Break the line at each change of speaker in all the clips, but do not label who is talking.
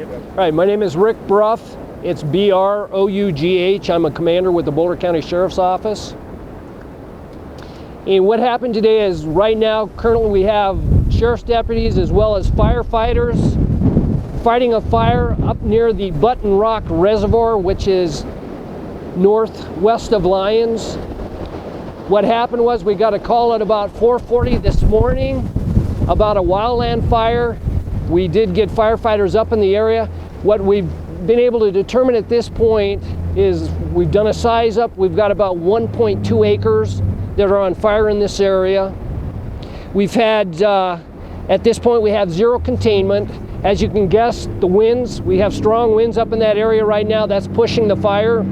All right, my name is Rick Bruff. It's B-R-O-U-G-H. I'm a commander with the Boulder County Sheriff's Office. And what happened today is right now, currently we have sheriff's deputies as well as firefighters fighting a fire up near the Button Rock Reservoir, which is northwest of Lyons. What happened was we got a call at about 4:40 this morning about a wildland fire. We did get firefighters up in the area. What we've been able to determine at this point is we've done a size up. We've got about 1.2 acres that are on fire in this area. We've had, at this point, we have zero containment. As you can guess, the winds, we have strong winds up in that area right now. That's pushing the fire.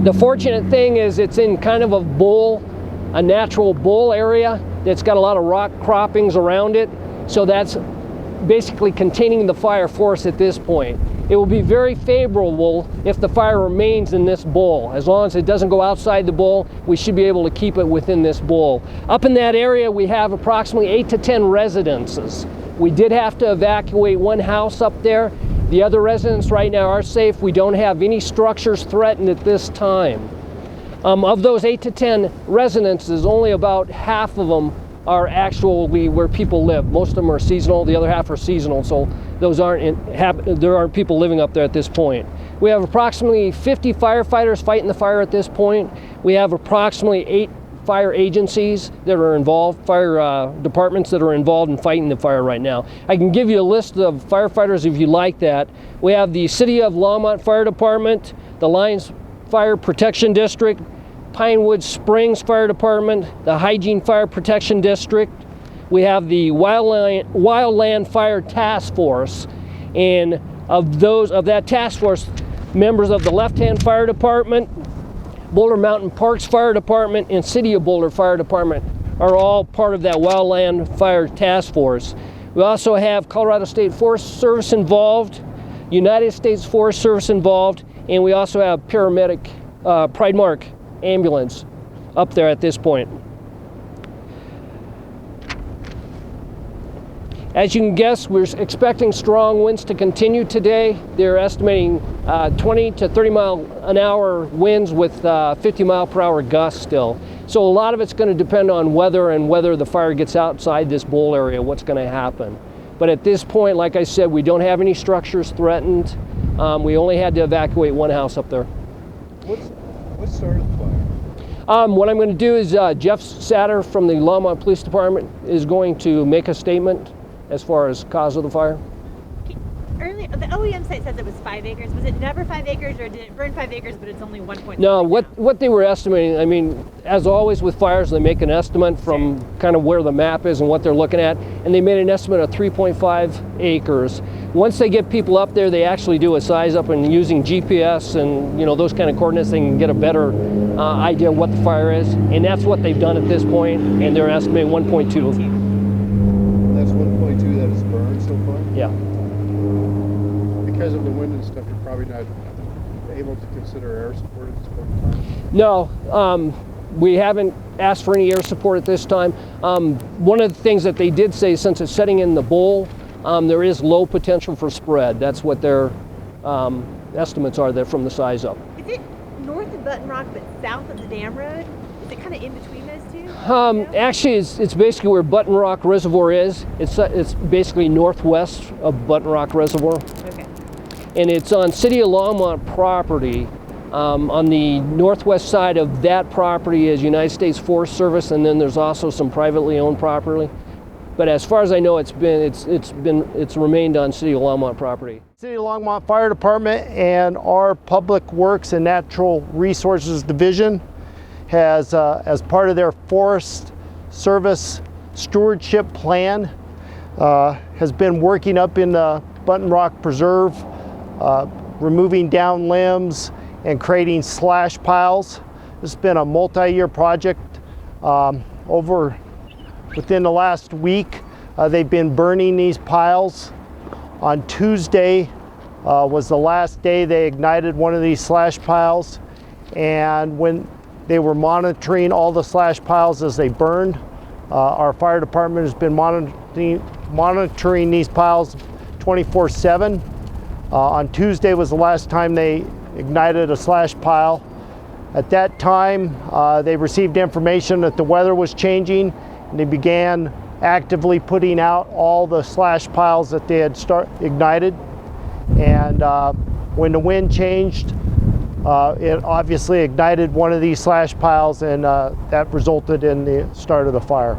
The fortunate thing is it's in kind of a natural bowl area that's got a lot of rock croppings around it. So that's basically containing the fire for us at this point. It will be very favorable if the fire remains in this bowl. As long as it doesn't go outside the bowl, we should be able to keep it within this bowl. Up in that area, we have approximately 8 to 10 residences. We did have to evacuate one house up there. The other residents right now are safe. We don't have any structures threatened at this time. Of those 8 to 10 residences, only about half of them are actually where people live. Most of them are seasonal, the other half are seasonal, so those there aren't people living up there at this point. We have approximately 50 firefighters fighting the fire at this point. We have approximately 8 fire agencies that are involved, fire departments that are involved in fighting the fire right now. I can give you a list of firefighters if you like that. We have the City of Longmont Fire Department, the Lyons Fire Protection District, Pinewood Springs Fire Department, the Hygiene Fire Protection District. We have the Wildland Fire Task Force, and of that task force, members of the Left Hand Fire Department, Boulder Mountain Parks Fire Department, and City of Boulder Fire Department are all part of that Wildland Fire Task Force. We also have Colorado State Forest Service involved, United States Forest Service involved, and we also have paramedic Pride Mark ambulance up there at this point. As you can guess, we're expecting strong winds to continue today. They're estimating 20 to 30 mile an hour winds with 50 mile per hour gusts still. So a lot of it's going to depend on weather and whether the fire gets outside this bowl area, what's going to happen. But at this point, like I said, we don't have any structures threatened. We only had to evacuate one house up there.
What started the fire?
What I'm going to do is Jeff Satter from the Longmont Police Department is going to make a statement as far as cause of the fire.
Earlier, the OEM site says it was 5 acres. Was it never 5 acres, or did it burn 5 acres, but it's only 1.2?
No, what they were estimating, I mean, as always with fires, they make an estimate from kind of where the map is and what they're looking at, and they made an estimate of 3.5 acres. Once they get people up there, they actually do a size up, and using GPS and those kind of coordinates, they can get a better idea of what the fire is, and that's what they've done at this point, and they're estimating 1.2.
That's 1.2 that is burned so far?
Yeah.
Because of the wind and stuff, you're probably not able to consider air support at this point in time?
No, we haven't asked for any air support at this time. One of the things that they did say, since it's setting in the bowl, there is low potential for spread. That's what their estimates are there from the size up.
Is it north of Button Rock but south of the dam road? Is it kind of in between those two?
Actually, it's basically where Button Rock Reservoir is. It's basically northwest of Button Rock Reservoir.
Okay.
And it's on City of Longmont property. On the northwest side of that property is United States Forest Service, and then there's also some privately owned property. But as far as I know, it's remained on City of Longmont property.
City of Longmont Fire Department and our Public Works and Natural Resources Division has, as part of their Forest Service stewardship plan, has been working up in the Button Rock Preserve, removing down limbs and creating slash piles. This has been a multi-year project. Within the last week, they've been burning these piles. On Tuesday was the last day they ignited one of these slash piles, and when they were monitoring all the slash piles as they burned, our fire department has been monitoring these piles 24/7. On Tuesday was the last time they ignited a slash pile. At that time, they received information that the weather was changing, and they began actively putting out all the slash piles that they had ignited. And when the wind changed, it obviously ignited one of these slash piles, and that resulted in the start of the fire.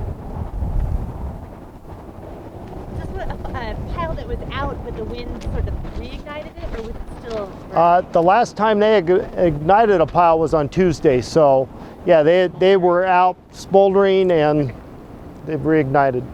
Is this a pile that was out, but the wind sort of reignited it, or was it still burning?
The last time they ignited a pile was on Tuesday, so yeah, they were out smoldering and they've reignited.